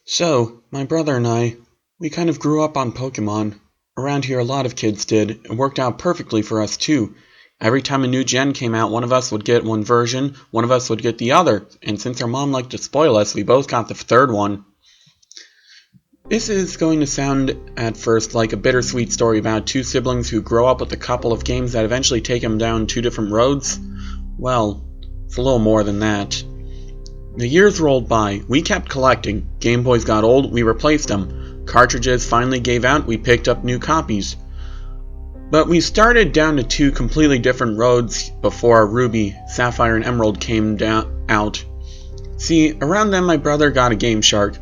So, my brother and we kind of grew up on Pokemon. Around here, a lot of kids did. It worked out perfectly for us, too. Every time a new gen came out, one of us would get one version, one of us would get the other. And since our mom liked to spoil us, we both got the third one. This is going to sound, at first, like a bittersweet story about two siblings who grow up with a couple of games that eventually take them down two different roads. Well, it's a little more than that. The years rolled by. We kept collecting. Game Boys got old, we replaced them. Cartridges finally gave out, we picked up new copies. But we started down to two completely different roads before Ruby, Sapphire, and Emerald came out. See, around then my brother got a Game Shark.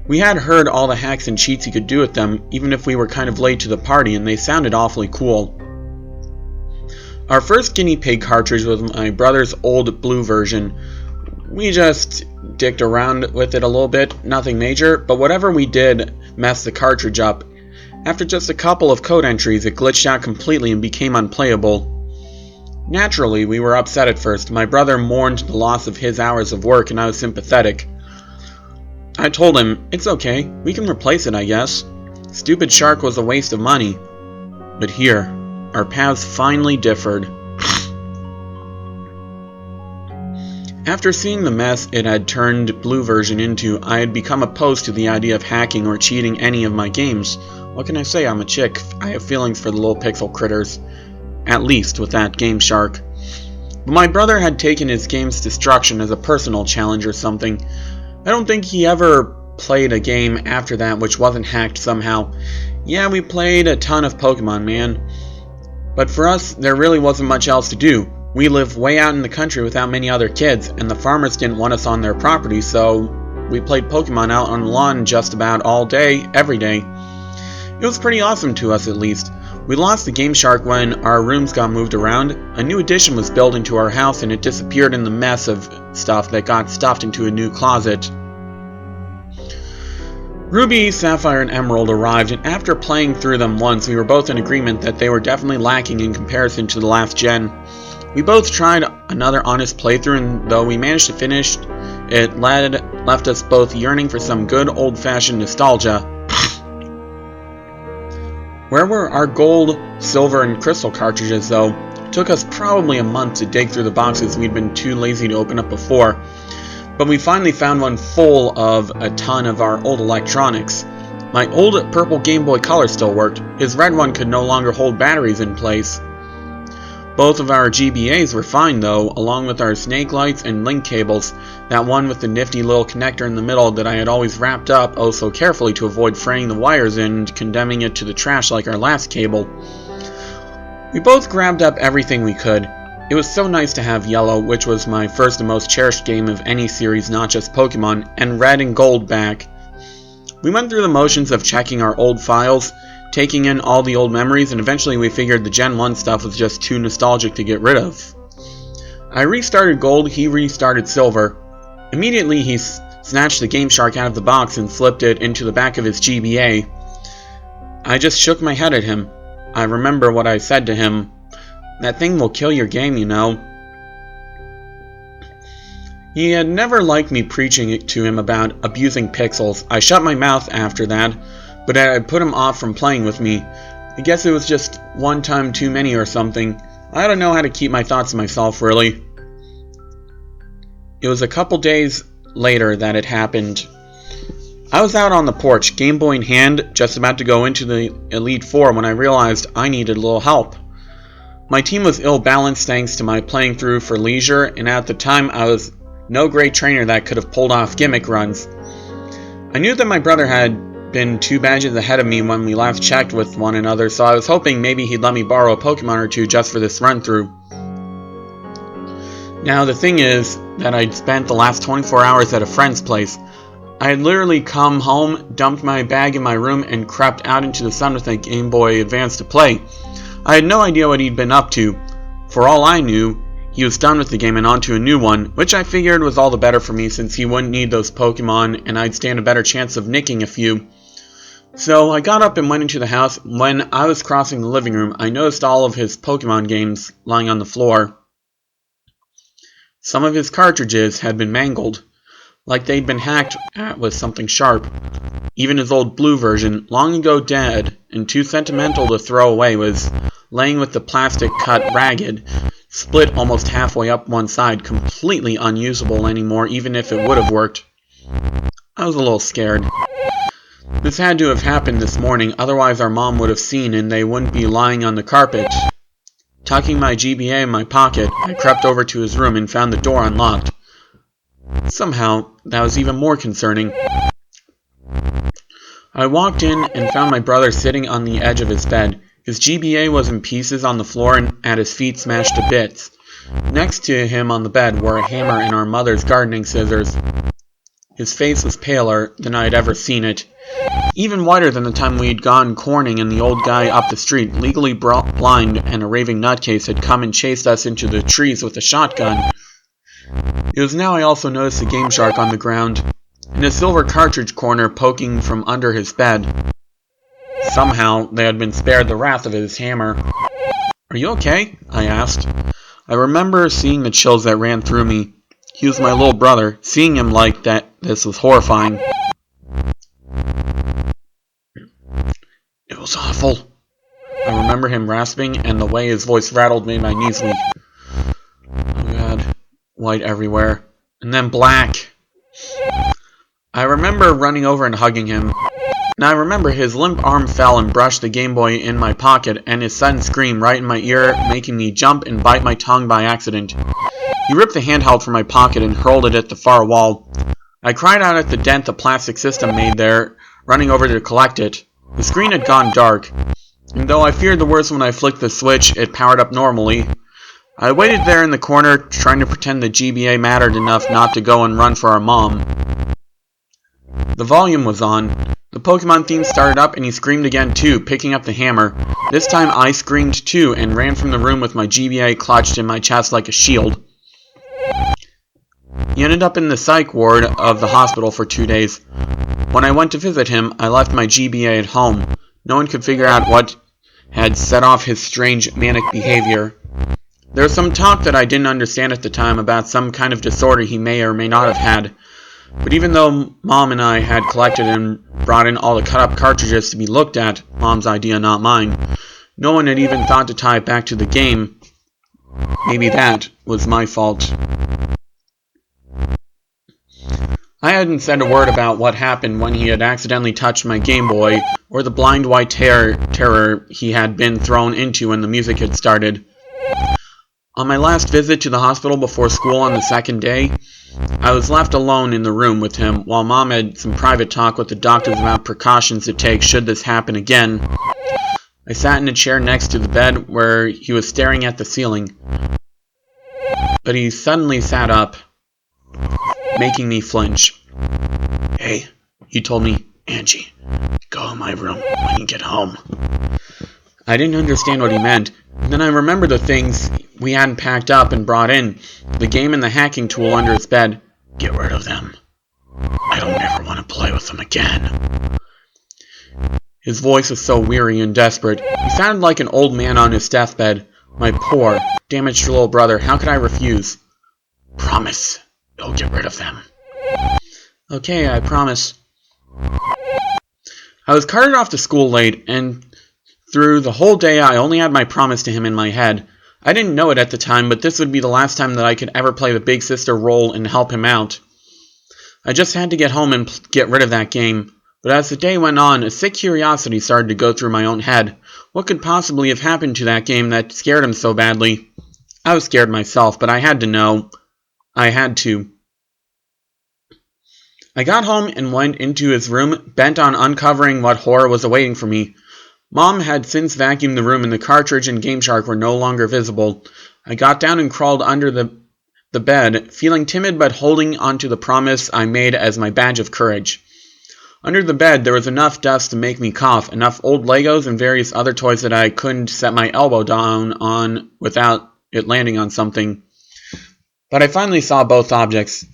We had heard all the hacks and cheats he could do with them, even if we were kind of late to the party, and they sounded awfully cool. Our first guinea pig cartridge was my brother's old blue version. We just dicked around with it a little bit, nothing major, but whatever we did messed the cartridge up. After just a couple of code entries, it glitched out completely and became unplayable. Naturally, we were upset at first. My brother mourned the loss of his hours of work, and I was sympathetic. I told him, it's okay, we can replace it, I guess. Stupid Shark was a waste of money. But here, our paths finally differed. After seeing the mess it had turned blue version into, I had become opposed to the idea of hacking or cheating any of my games. What can I say, I'm a chick. I have feelings for the little pixel critters. At least with that Game Shark. But my brother had taken his game's destruction as a personal challenge or something. I don't think he ever played a game after that which wasn't hacked somehow. Yeah, we played a ton of Pokemon, man. But for us, there really wasn't much else to do. We live way out in the country without many other kids, and the farmers didn't want us on their property, so we played Pokemon out on the lawn just about all day, every day. It was pretty awesome to us, at least. We lost the Game Shark when our rooms got moved around. A new addition was built into our house, and it disappeared in the mess of stuff that got stuffed into a new closet. Ruby, Sapphire, and Emerald arrived, and after playing through them once, we were both in agreement that they were definitely lacking in comparison to the last gen. We both tried another honest playthrough, and though we managed to finish, it left us both yearning for some good old-fashioned nostalgia. Where were our gold, silver, and crystal cartridges, though? It took us probably a month to dig through the boxes we'd been too lazy to open up before. But we finally found one full of a ton of our old electronics. My old purple Game Boy Color still worked. His red one could no longer hold batteries in place. Both of our GBAs were fine though, along with our snake lights and link cables, that one with the nifty little connector in the middle that I had always wrapped up oh so carefully to avoid fraying the wires and condemning it to the trash like our last cable. We both grabbed up everything we could. It was so nice to have Yellow, which was my first and most cherished game of any series, not just Pokemon, and Red and Gold back. We went through the motions of checking our old files, taking in all the old memories, and eventually we figured the Gen 1 stuff was just too nostalgic to get rid of. I restarted Gold, he restarted Silver. Immediately he snatched the Game Shark out of the box and slipped it into the back of his GBA. I just shook my head at him. I remember what I said to him. That thing will kill your game, you know. He had never liked me preaching to him about abusing pixels. I shut my mouth after that, but I had put him off from playing with me. I guess it was just one time too many or something. I don't know how to keep my thoughts to myself, really. It was a couple days later that it happened. I was out on the porch, Game Boy in hand, just about to go into the Elite Four when I realized I needed a little help. My team was ill-balanced thanks to my playing through for leisure, and at the time I was no great trainer that could have pulled off gimmick runs. I knew that my brother had been 2 badges ahead of me when we last checked with one another, so I was hoping maybe he'd let me borrow a Pokemon or two just for this run-through. Now the thing is that I'd spent the last 24 hours at a friend's place. I had literally come home, dumped my bag in my room, and crept out into the sun with a Game Boy Advance to play. I had no idea what he'd been up to. For all I knew, he was done with the game and onto a new one, which I figured was all the better for me since he wouldn't need those Pokemon and I'd stand a better chance of nicking a few. So I got up and went into the house. When I was crossing the living room, I noticed all of his Pokemon games lying on the floor. Some of his cartridges had been mangled. like they'd been hacked at with something sharp. Even his old blue version, long ago dead and too sentimental to throw away, was laying with the plastic cut ragged, split almost halfway up one side, completely unusable anymore even if it would have worked. I was a little scared. This had to have happened this morning, otherwise our mom would have seen and they wouldn't be lying on the carpet. Tucking my GBA in my pocket, I crept over to his room and found the door unlocked. Somehow, that was even more concerning. I walked in and found my brother sitting on the edge of his bed. His GBA was in pieces on the floor and at his feet smashed to bits. Next to him on the bed were a hammer and our mother's gardening scissors. His face was paler than I had ever seen it. Even whiter than the time we'd gone corning and the old guy up the street, legally blind and a raving nutcase, had come and chased us into the trees with a shotgun. It was now I also noticed a Game Shark on the ground, and a silver cartridge corner poking from under his bed. Somehow, they had been spared the wrath of his hammer. "Are you okay?" I asked. I remember seeing the chills that ran through me. He was my little brother. Seeing him like that, this was horrifying. "It was awful," I remember him rasping, and the way his voice rattled made my knees weak. Oh God. White everywhere. And then black. I remember running over and hugging him. And I remember his limp arm fell and brushed the Game Boy in my pocket, and his sudden scream right in my ear, making me jump and bite my tongue by accident. He ripped the handheld from my pocket and hurled it at the far wall. I cried out at the dent the plastic system made there, running over to collect it. The screen had gone dark, and though I feared the worst when I flicked the switch, it powered up normally. I waited there in the corner, trying to pretend the GBA mattered enough not to go and run for our mom. The volume was on. The Pokemon theme started up and he screamed again too, picking up the hammer. This time I screamed too and ran from the room with my GBA clutched in my chest like a shield. He ended up in the psych ward of the hospital for 2 days. When I went to visit him, I left my GBA at home. No one could figure out what had set off his strange manic behavior. There was some talk that I didn't understand at the time about some kind of disorder he may or may not have had. But even though Mom and I had collected and brought in all the cut-up cartridges to be looked at, Mom's idea, not mine, no one had even thought to tie it back to the game. Maybe that was my fault. I hadn't said a word about what happened when he had accidentally touched my Game Boy, or the blind white terror he had been thrown into when the music had started. On my last visit to the hospital before school on the second day, I was left alone in the room with him while Mom had some private talk with the doctors about precautions to take should this happen again. I sat in a chair next to the bed where he was staring at the ceiling. But he suddenly sat up, making me flinch. "Hey," he told me, "Angie, go in my room when you get home." I didn't understand what he meant. And then I remembered the things we hadn't packed up and brought in. The game and the hacking tool under his bed. "Get rid of them. I don't ever want to play with them again." His voice was so weary and desperate. He sounded like an old man on his deathbed. My poor, damaged little brother, how could I refuse? "Promise, you'll get rid of them." "Okay, I promise." I was carted off to school late, and through the whole day I only had my promise to him in my head. I didn't know it at the time, but this would be the last time that I could ever play the big sister role and help him out. I just had to get home and get rid of that game. But as the day went on, a sick curiosity started to go through my own head. What could possibly have happened to that game that scared him so badly? I was scared myself, but I had to know. I had to. I got home and went into his room, bent on uncovering what horror was awaiting for me. Mom had since vacuumed the room and the cartridge and Game Shark were no longer visible. I got down and crawled under the bed, feeling timid but holding onto the promise I made as my badge of courage. Under the bed there was enough dust to make me cough, enough old Legos and various other toys that I couldn't set my elbow down on without it landing on something. But I finally saw both objects.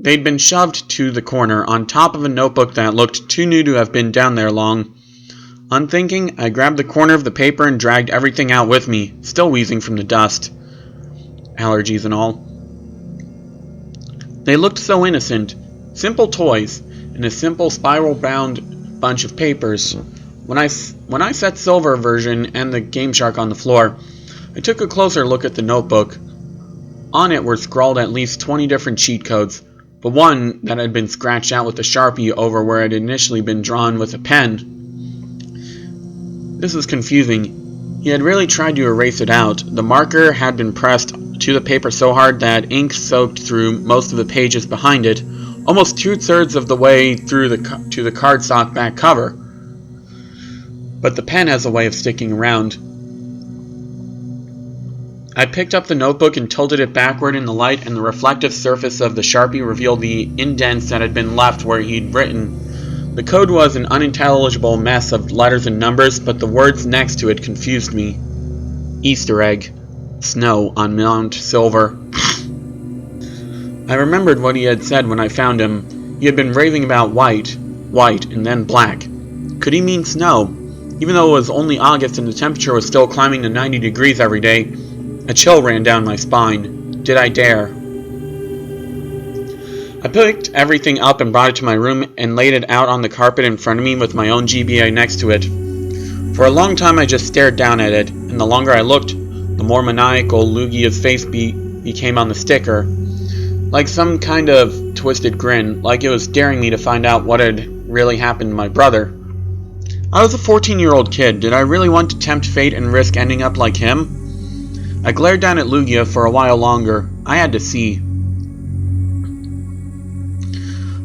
They'd been shoved to the corner, on top of a notebook that looked too new to have been down there long. Unthinking, I grabbed the corner of the paper and dragged everything out with me, still wheezing from the dust. Allergies and all. They looked so innocent. Simple toys, in a simple spiral-bound bunch of papers. When I set Silver version and the Game Shark on the floor, I took a closer look at the notebook. On it were scrawled at least 20 different cheat codes, but one that had been scratched out with a Sharpie over where it had initially been drawn with a pen. This was confusing. He had really tried to erase it out. The marker had been pressed to the paper so hard that ink soaked through most of the pages behind it, almost 2/3 of the way through to the cardstock back cover. But the pen has a way of sticking around. I picked up the notebook and tilted it backward in the light, and the reflective surface of the Sharpie revealed the indents that had been left where he'd written. The code was an unintelligible mess of letters and numbers, but the words next to it confused me. Easter egg. Snow on Mount Silver. I remembered what he had said when I found him. He had been raving about white, and then black. Could he mean snow? Even though it was only August and the temperature was still climbing to 90 degrees every day, a chill ran down my spine. Did I dare? I picked everything up and brought it to my room and laid it out on the carpet in front of me with my own GBA next to it. For a long time I just stared down at it, and the longer I looked, the more maniacal Lugia's face became on the sticker. Like some kind of twisted grin, like it was daring me to find out what had really happened to my brother. I was a 14-year-old kid. Did I really want to tempt fate and risk ending up like him? I glared down at Lugia for a while longer. I had to see.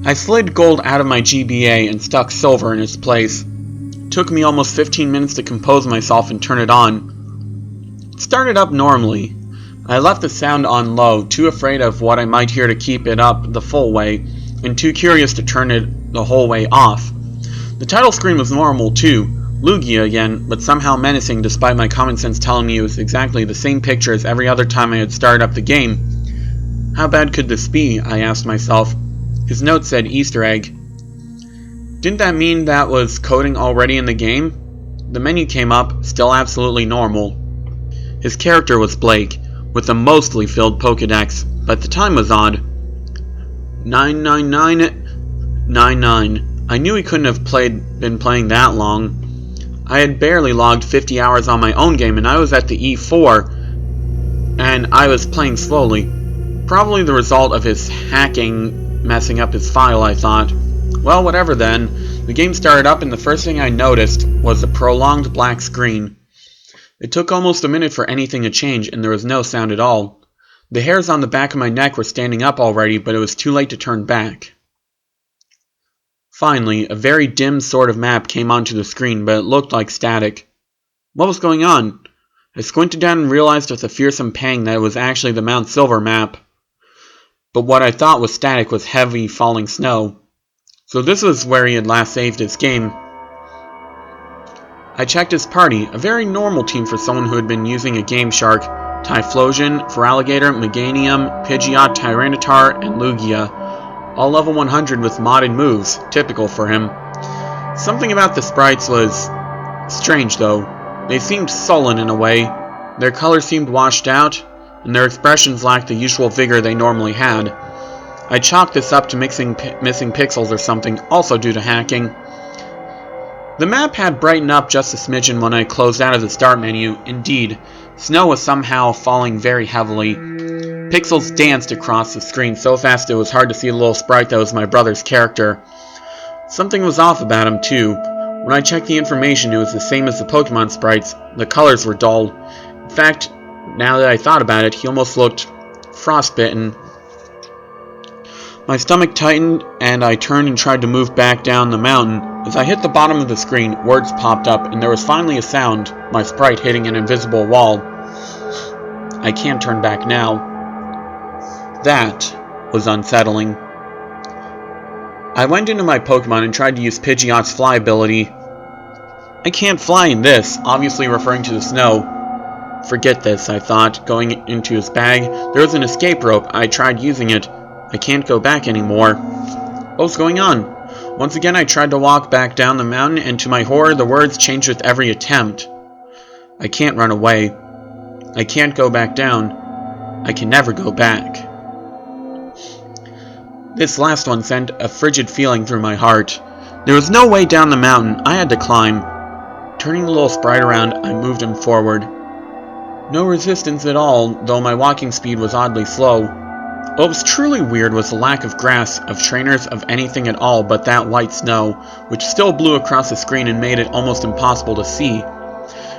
I slid gold out of my GBA and stuck silver in its place. It took me almost 15 minutes to compose myself and turn it on. It started up normally. I left the sound on low, too afraid of what I might hear to keep it up the full way, and too curious to turn it the whole way off. The title screen was normal too, Lugia again, but somehow menacing despite my common sense telling me it was exactly the same picture as every other time I had started up the game. How bad could this be? I asked myself. His note said Easter egg. Didn't that mean that was coding already in the game? The menu came up, still absolutely normal. His character was Blake, with a mostly filled Pokédex, but the time was odd. 99999. I knew he couldn't have been playing that long. I had barely logged 50 hours on my own game, and I was at the E4, and I was playing slowly. Probably the result of his hacking messing up his file, I thought. Well, whatever then. The game started up, and the first thing I noticed was a prolonged black screen. It took almost a minute for anything to change, and there was no sound at all. The hairs on the back of my neck were standing up already, but it was too late to turn back. Finally, a very dim sort of map came onto the screen, but it looked like static. What was going on? I squinted down and realized with a fearsome pang that it was actually the Mount Silver map. But what I thought was static was heavy falling snow. So this was where he had last saved his game. I checked his party, a very normal team for someone who had been using a Game Shark, Typhlosion, Feraligatr, Meganium, Pidgeot, Tyranitar, and Lugia. All level 100 with modded moves, typical for him. Something about the sprites was strange though. They seemed sullen in a way, their colors seemed washed out, and their expressions lacked the usual vigor they normally had. I chalked this up to missing pixels or something, also due to hacking. The map had brightened up just a smidgen when I closed out of the start menu. Indeed, snow was somehow falling very heavily. Pixels danced across the screen so fast it was hard to see the little sprite that was my brother's character. Something was off about him too. When I checked the information, it was the same as the Pokemon sprites. The colors were dull. In fact, now that I thought about it, he almost looked frostbitten. My stomach tightened, and I turned and tried to move back down the mountain. As I hit the bottom of the screen, words popped up, and there was finally a sound, my sprite hitting an invisible wall. I can't turn back now. That was unsettling. I went into my Pokemon and tried to use Pidgeot's fly ability. I can't fly in this, obviously referring to the snow. Forget this, I thought, going into his bag. There was an escape rope. I tried using it. I can't go back anymore. What was going on? Once again I tried to walk back down the mountain, and to my horror the words changed with every attempt. I can't run away. I can't go back down. I can never go back. This last one sent a frigid feeling through my heart. There was no way down the mountain. I had to climb. Turning the little sprite around, I moved him forward. No resistance at all, though my walking speed was oddly slow. What was truly weird was the lack of grass, of trainers, of anything at all but that white snow, which still blew across the screen and made it almost impossible to see.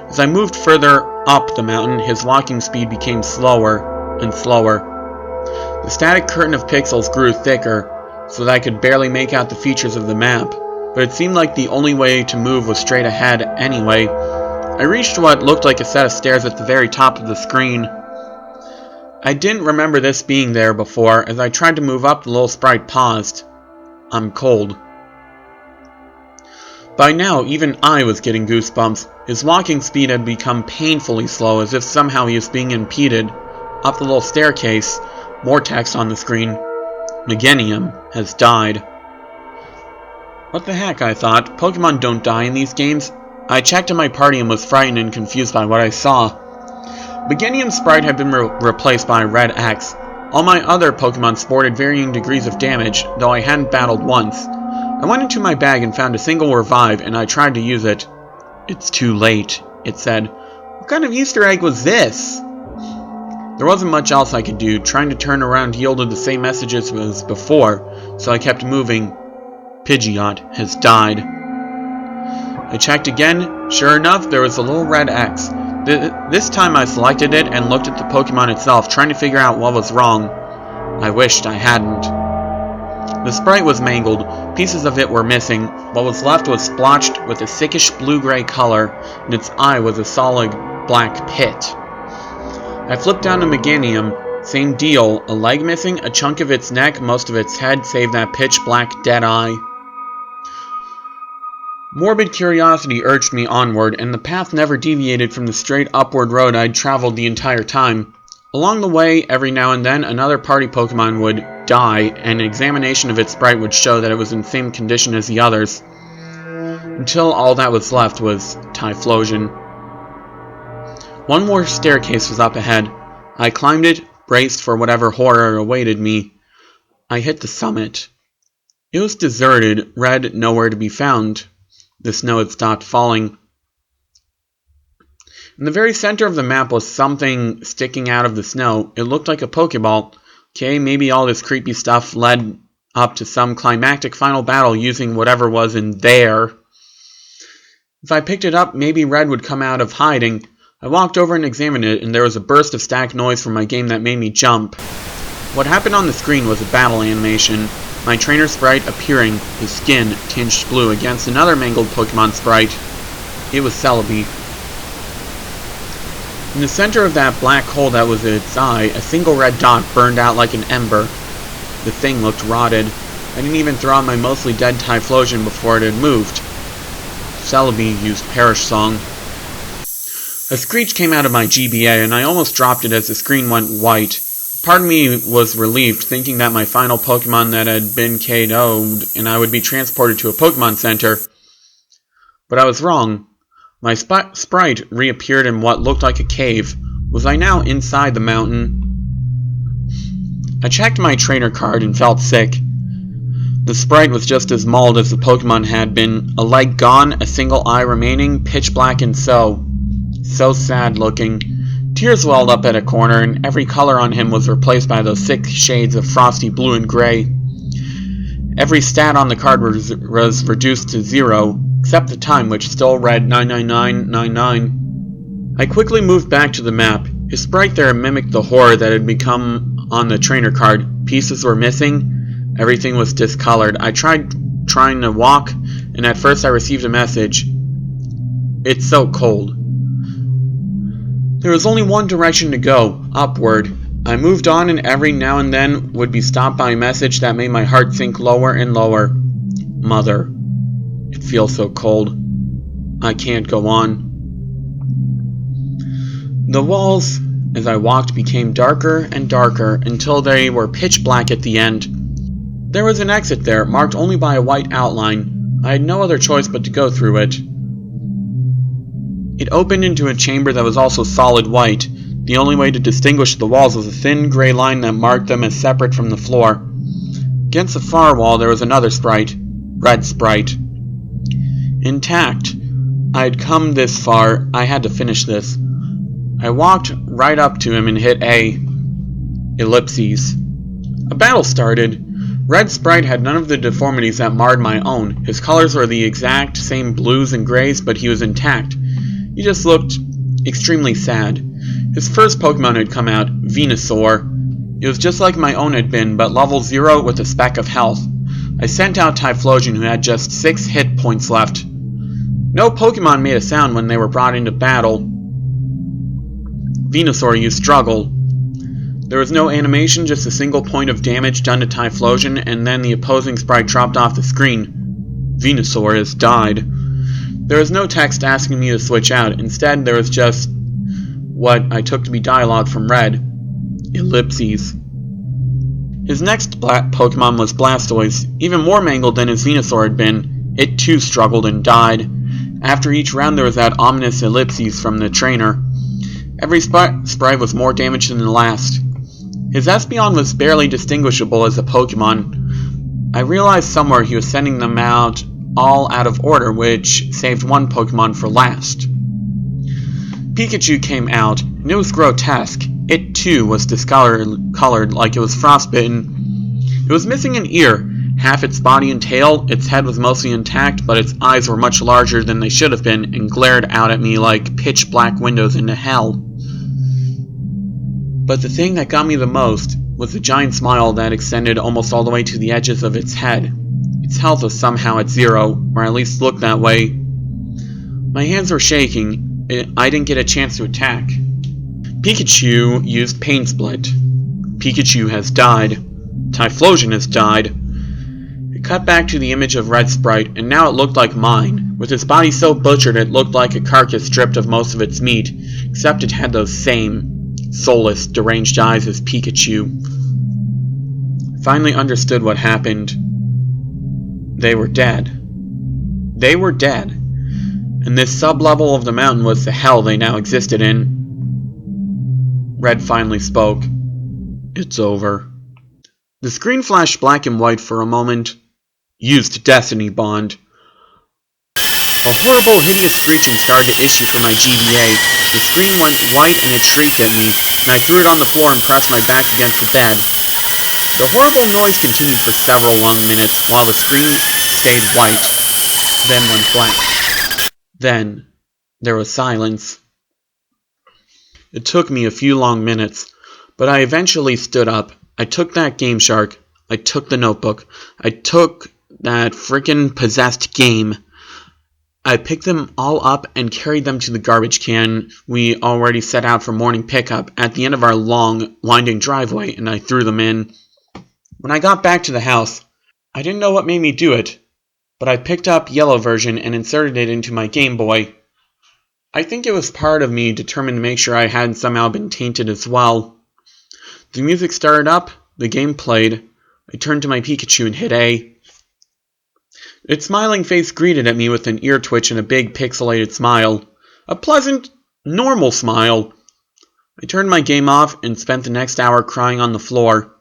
As I moved further up the mountain, his walking speed became slower and slower. The static curtain of pixels grew thicker, so that I could barely make out the features of the map, but it seemed like the only way to move was straight ahead anyway. I reached what looked like a set of stairs at the very top of the screen. I didn't remember this being there before. As I tried to move up, the little sprite paused. I'm cold. By now, even I was getting goosebumps. His walking speed had become painfully slow, as if somehow he was being impeded. Up the little staircase, more text on the screen. Meganium has died. What the heck, I thought. Pokemon don't die in these games. I checked in my party and was frightened and confused by what I saw. Meganium's sprite had been replaced by Red X. All my other Pokemon sported varying degrees of damage, though I hadn't battled once. I went into my bag and found a single revive, and I tried to use it. It's too late, it said. What kind of Easter egg was this? There wasn't much else I could do. Trying to turn around yielded the same messages as before, so I kept moving. Pidgeot has died. I checked again. Sure enough, there was a little red X. This time I selected it and looked at the Pokemon itself, trying to figure out what was wrong. I wished I hadn't. The sprite was mangled. Pieces of it were missing. What was left was splotched with a sickish blue-gray color, and its eye was a solid black pit. I flipped down to Meganium. Same deal. A leg missing, a chunk of its neck, most of its head, save that pitch-black dead eye. Morbid curiosity urged me onward, and the path never deviated from the straight upward road I'd traveled the entire time. Along the way, every now and then, another party Pokemon would die, and an examination of its sprite would show that it was in the same condition as the others. Until all that was left was Typhlosion. One more staircase was up ahead. I climbed it, braced for whatever horror awaited me. I hit the summit. It was deserted, red nowhere to be found. The snow had stopped falling. In the very center of the map was something sticking out of the snow. It looked like a Pokeball. Okay, maybe all this creepy stuff led up to some climactic final battle using whatever was in there. If I picked it up, maybe Red would come out of hiding. I walked over and examined it, and there was a burst of static noise from my game that made me jump. What happened on the screen was a battle animation. My trainer sprite appearing, his skin tinged blue, against another mangled Pokemon sprite. It was Celebi. In the center of that black hole that was its eye, a single red dot burned out like an ember. The thing looked rotted. I didn't even throw out my mostly dead Typhlosion before it had moved. Celebi used Perish Song. A screech came out of my GBA, and I almost dropped it as the screen went white. Part of me was relieved, thinking that my final Pokemon that had been KO'd and I would be transported to a Pokemon Center. But I was wrong. My sprite reappeared in what looked like a cave. Was I now inside the mountain? I checked my trainer card and felt sick. The sprite was just as mauled as the Pokemon had been. A leg gone, a single eye remaining, pitch black and so sad looking. Tears welled up at a corner, and every color on him was replaced by those 6 shades of frosty blue and gray. Every stat on the card was reduced to 0, except the time, which still read 99999. I quickly moved back to the map. His sprite there mimicked the horror that had become on the trainer card. Pieces were missing. Everything was discolored. I tried trying to walk, and at first I received a message. It's so cold. There was only one direction to go, upward. I moved on, and every now and then would be stopped by a message that made my heart sink lower and lower. Mother, it feels so cold. I can't go on. The walls, as I walked, became darker and darker until they were pitch black at the end. There was an exit there, marked only by a white outline. I had no other choice but to go through it. It opened into a chamber that was also solid white. The only way to distinguish the walls was a thin gray line that marked them as separate from the floor. Against the far wall there was another sprite, Red Sprite. Intact. I had come this far, I had to finish this. I walked right up to him and hit A. Ellipses. A battle started. Red Sprite had none of the deformities that marred my own. His colors were the exact same blues and grays, but he was intact. He just looked extremely sad. His first Pokemon had come out, Venusaur. It was just like my own had been, but level 0 with a speck of health. I sent out Typhlosion, who had just 6 hit points left. No Pokemon made a sound when they were brought into battle. Venusaur used Struggle. There was no animation, just a single point of damage done to Typhlosion, and then the opposing sprite dropped off the screen. Venusaur has died. There was no text asking me to switch out. Instead, there was just what I took to be dialogue from Red. Ellipses. His next Pokemon was Blastoise. Even more mangled than his Venusaur had been, it too struggled and died. After each round there was that ominous Ellipses from the trainer. Every sprite was more damaged than the last. His Espeon was barely distinguishable as a Pokemon. I realized somewhere he was sending them out all out of order, which saved one Pokemon for last. Pikachu came out, and it was grotesque. It too was discolored like it was frostbitten. It was missing an ear, half its body and tail. Its head was mostly intact, but its eyes were much larger than they should have been and glared out at me like pitch black windows into hell. But the thing that got me the most was the giant smile that extended almost all the way to the edges of its head. Its health was somehow at 0, or at least looked that way. My hands were shaking. I didn't get a chance to attack. Pikachu used Pain Split. Pikachu has died. Typhlosion has died. It cut back to the image of Red Sprite, and now it looked like mine. With its body so butchered it looked like a carcass stripped of most of its meat, except it had those same soulless, deranged eyes as Pikachu. I finally understood what happened. They were dead. They were dead. And this sub-level of the mountain was the hell they now existed in. Red finally spoke. It's over. The screen flashed black and white for a moment. Used Destiny Bond. A horrible, hideous screeching started to issue from my GBA. The screen went white and it shrieked at me, and I threw it on the floor and pressed my back against the bed. The horrible noise continued for several long minutes while the screen stayed white, then went black. Then, there was silence. It took me a few long minutes, but I eventually stood up. I took that Game Shark. I took the notebook. I took that frickin' possessed game. I picked them all up and carried them to the garbage can we already set out for morning pickup at the end of our long, winding driveway, and I threw them in. When I got back to the house, I didn't know what made me do it, but I picked up Yellow version and inserted it into my Game Boy. I think it was part of me determined to make sure I hadn't somehow been tainted as well. The music started up, the game played. I turned to my Pikachu and hit A. Its smiling face greeted at me with an ear twitch and a big pixelated smile. A pleasant, normal smile. I turned my game off and spent the next hour crying on the floor.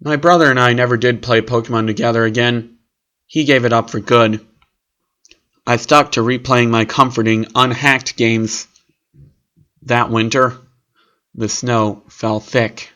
My brother and I never did play Pokemon together again. He gave it up for good. I stuck to replaying my comforting, unhacked games. That winter, the snow fell thick.